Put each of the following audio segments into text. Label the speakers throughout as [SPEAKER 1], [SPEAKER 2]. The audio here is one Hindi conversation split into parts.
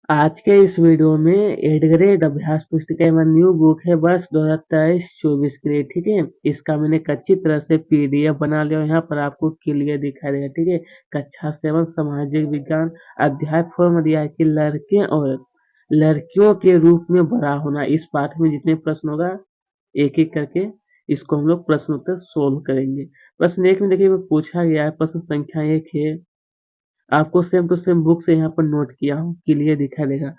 [SPEAKER 1] आज के इस वीडियो में 8th ग्रेड अभ्यास पुस्तिका एवं न्यू बुक है वर्ष 2023-24 के लिए। ठीक है, इसका मैंने अच्छी तरह से पीडीएफ बना लिया। यहाँ पर आपको क्लियर दिखाई देगा। ठीक है, कक्षा 7 सामाजिक विज्ञान अध्याय 4 में दिया है कि लड़के और लड़कियों के रूप में बड़ा होना। इस पाठ में जितने प्रश्न होगा एक एक करके इसको हम लोग प्रश्न उत्तर सोल्व करेंगे। प्रश्न 1 में देखिए पूछा गया है, प्रश्न संख्या 1 है, आपको सेम टू सेम बुक से यहाँ पर नोट किया हूँ, क्लियर दिखाई देगा।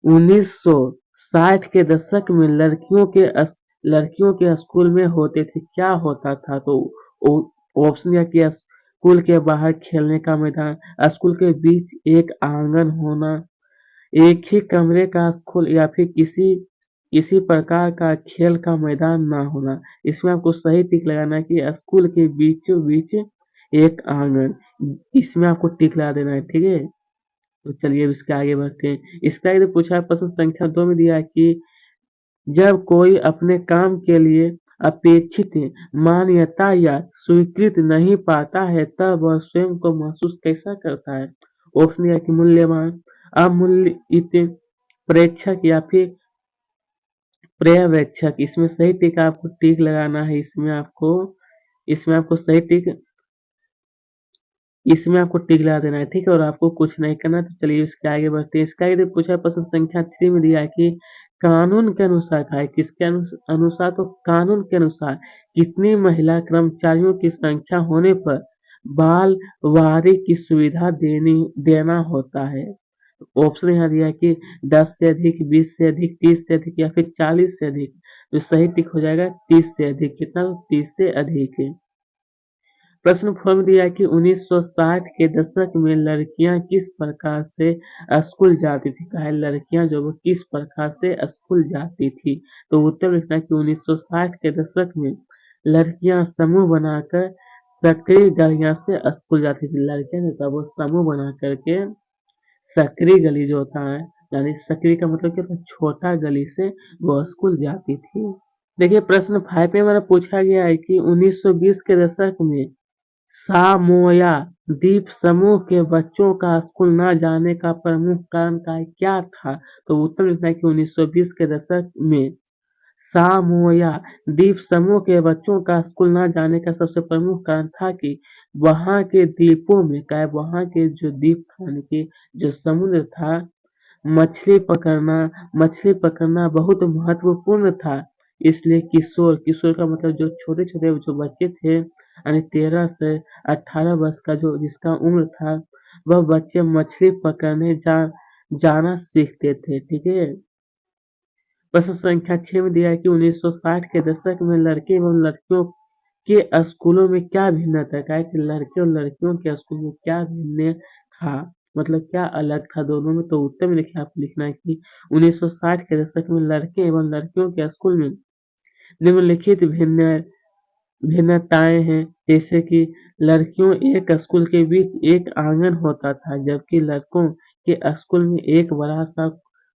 [SPEAKER 1] 1960 के दशक में लड़कियों के स्कूल में होते थे, क्या होता था? तो ऑप्शन या कि स्कूल के बाहर खेलने का मैदान, स्कूल के बीच एक आंगन होना, एक ही कमरे का स्कूल या फिर किसी प्रकार का खेल का मैदान ना होना। इसमें आपको सही टिक लगाना है कि स्कूल के बीचों बीच एक आंगन, इसमें आपको टिक लगा देना है। ठीक है, तो चलिए अब इसके आगे बढ़ते हैं। इसका आगे पूछा है, प्रश्न संख्या 2 में दिया है कि जब कोई अपने काम के लिए अपेक्षित मान्यता या स्वीकृति नहीं पाता है तब वह स्वयं को महसूस कैसा करता है? ऑप्शन दिया कि मूल्यवान, अमूल्यित, प्रेक्षक या फिर पर्यवेक्षक। इसमें सही टिक आपको टिक लगाना है। इसमें आपको टिक लगा देना है। ठीक है, और आपको कुछ नहीं करना। तो चलिए इसके आगे बढ़ते हैं। इसका आगे पूछा प्रश्न संख्या 3 में दिया है कि कानून के अनुसार था, किसके अनुसार? तो कानून के अनुसार कितनी महिला कर्मचारियों की संख्या होने पर बाल वारी की सुविधा देना होता है? ऑप्शन यहाँ दिया है कि 10 से अधिक, 20 से अधिक, 30 से अधिक या फिर 40 से अधिक। तो सही टिक हो जाएगा 30 से अधिक। कितना? 30 से अधिक है। प्रश्न 4 में दिया है कि 1960 के दशक में लड़कियां किस प्रकार से स्कूल जाती थी? कहा है लड़कियां जो वो किस प्रकार से स्कूल जाती थी? तो उत्तर लिखना है कि 1960 के दशक में लड़कियां समूह बनाकर सकरी गलियां से स्कूल जाती थी। लड़कियां जो था वो समूह बना करके सकरी गली जो होता है, यानी सकरी का मतलब क्या होता है? छोटा गली से वो स्कूल जाती थी। देखिए प्रश्न 5 में हमारा पूछा गया है कि 1920 के दशक में सामोया द्वीप समूह के बच्चों का स्कूल न जाने का प्रमुख कारण क्या था? तो उत्तर लिखना है कि 1920 के दशक में सामोया द्वीप समूह के बच्चों का स्कूल न जाने का सबसे प्रमुख कारण था कि वहां के द्वीपों में वहां के जो द्वीप था, यानी कि जो समुद्र था, मछली पकड़ना बहुत महत्वपूर्ण था। इसलिए किशोर का मतलब जो छोटे-छोटे जो बच्चे थे, यानी 13 से 18 वर्ष का जो जिसका उम्र था, वह बच्चे मछली पकड़ने जाना सीखते थे। ठीक है, प्रश्न संख्या 6 में दिया है कि 1960 के दशक में लड़के एवं लड़कियों के स्कूलों में क्या भिन्नता है? कि लड़के और लड़कियों के स्कूल में क्या भिन्न था, मतलब क्या अलग था दोनों में? तो उत्तर में देखिए आपको लिखना है कि 1960 के दशक में लड़के एवं लड़कियों के स्कूल में निम्नलिखित भिन्नताएं हैं, जैसे कि लड़कियों एक स्कूल के बीच एक आंगन होता था, जबकि लड़कों के स्कूल में एक बड़ा सा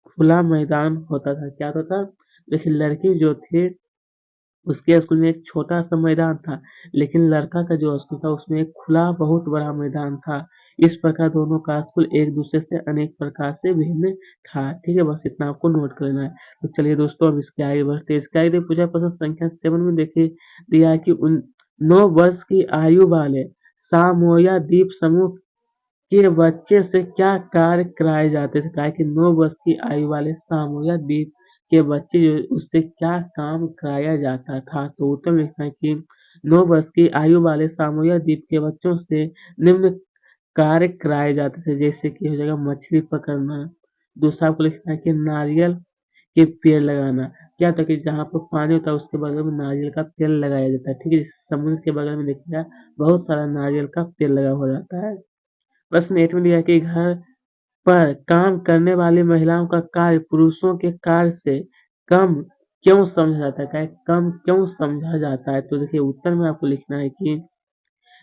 [SPEAKER 1] खुला मैदान होता था। क्या होता था? देखिए लड़की जो थे उसके स्कूल में एक छोटा सा मैदान था, लेकिन लड़का का जो स्कूल था उसमें एक खुला बहुत बड़ा मैदान था। इस प्रकार दोनों का स्कूल एक दूसरे से अनेक प्रकार से भिन्न था। ठीक है, बस इतना आपको नोट कर लेना है। तो चलिए दोस्तों अब इसके आगे बढ़ते हैं। इसके आगे पूछा प्रश्न संख्या 7 में देखिए दिया है कि 9 वर्ष की आयु वाले सामोया द्वीप समूह के बच्चे से क्या कार्य कराए जाते थे? कहा कि 9 वर्ष की आयु वाले सामोया द्वीप के बच्चे जो उससे क्या काम कराया जाता था? तो उत्तर में लिखना है कि 9 वर्ष की आयु वाले सामोया द्वीप के बच्चों से निम्न कार्य कराए जाते थे, जैसे कि हो जाएगा मछली पकड़ना। दूसरा आपको लिखना है कि नारियल के पेड़ लगाना। क्या होता है कि जहाँ पर पानी होता है उसके बगल में नारियल का पेड़ लगाया जाता है। ठीक है, जैसे समुद्र के बगल में देखिएगा बहुत सारा नारियल का पेड़ लगा हो जाता है। प्रश्न 8 में दिया है कि घर पर काम करने वाली महिलाओं का कार्य पुरुषों के कार्य से कम क्यों समझा जाता है? कम क्यों समझा जाता है? तो देखिए उत्तर में आपको लिखना है कि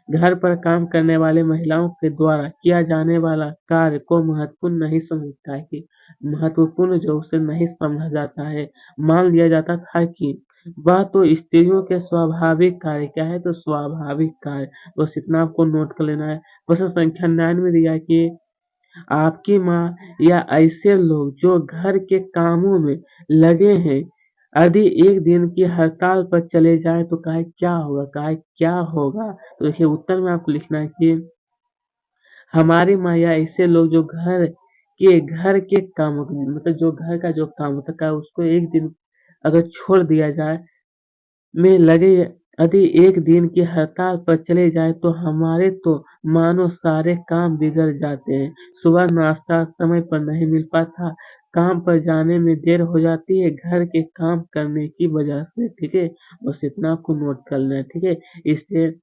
[SPEAKER 1] घर पर काम करने वाली महिलाओं के द्वारा किया जाने वाला कार्य को महत्वपूर्ण नहीं समझता है, कि महत्वपूर्ण जो उसे नहीं समझा जाता है। मान लिया जाता था कि वह तो स्त्रियों के स्वाभाविक कार्य, क्या है? तो स्वाभाविक कार्य। बस इतना आपको नोट कर लेना है। प्रश्न संख्या 9 में दिया है कि आपकी माँ या ऐसे लोग जो घर के कामों में लगे हैं, यदि एक दिन की हड़ताल पर चले जाएँ तो कहे क्या होगा? कहे क्या होगा? तो देखिए उत्तर में आपको लिखना है कि हमारी माँ या ऐसे लोग जो घर के कामों मतलब जो घर का जो काम होता है उसको एक दिन अगर छोड़ दिया जाए में लगे यदि एक दिन की हड़ताल पर चले जाएँ तो हमारे तो मानो सारे काम बिगड़ जाते हैं। सुबह नाश्ता समय पर नहीं मिल पाता, काम पर जाने में देर हो जाती है घर के काम करने की वजह से, ठीक है? बस इतना आपको नोट करना है, ठीक है? इसलिए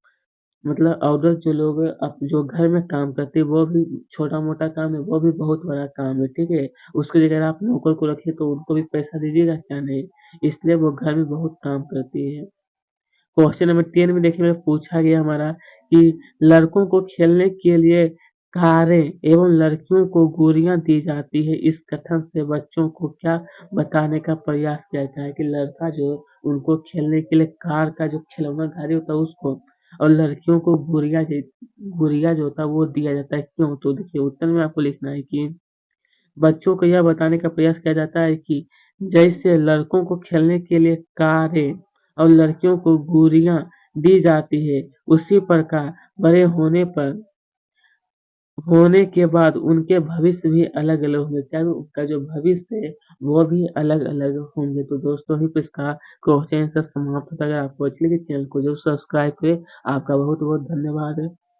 [SPEAKER 1] मतलब औरत जो लोग जो घर में काम करती है वो भी छोटा-मोटा काम है, वो भी बहुत बड़ा काम है, ठीक है? उसकी जगह आप नौकर को रखिए तो उनको भी पैसा दीजिएगा क्या नहीं? इसलिए वो घर में बहुत काम करती है। क्वेश्चन नंबर 10 में देखिए पूछा गया हमारा कि लड़कों को खेलने के लिए कारें एवं लड़कियों को गुड़ियाँ दी जाती है। इस कथन से बच्चों को क्या बताने का प्रयास किया गया है कि लड़का जो उनको खेलने के लिए कार का जो खिलौना गाड़ी होता है उसको और लड़कियों को गुड़िया जो होता है वो दिया जाता है क्यों? तो देखिए उत्तर में आपको लिखना है कि बच्चों को यह बताने का प्रयास किया जाता है कि जैसे लड़कों को खेलने के लिए कारें और लड़कियों को गुड़ियाँ दी जाती है, उसी प्रकार बड़े होने के बाद उनके भविष्य भी अलग-अलग होंगे। क्या उनका जो भविष्य है, वो भी अलग-अलग होंगे। तो दोस्तों यहीं पे इसका क्वेश्चन आंसर समाप्त होता है। अगर आपको अच्छी लगी चैनल को ज़रूर सब्सक्राइब करें। आपका बहुत-बहुत धन्यवाद।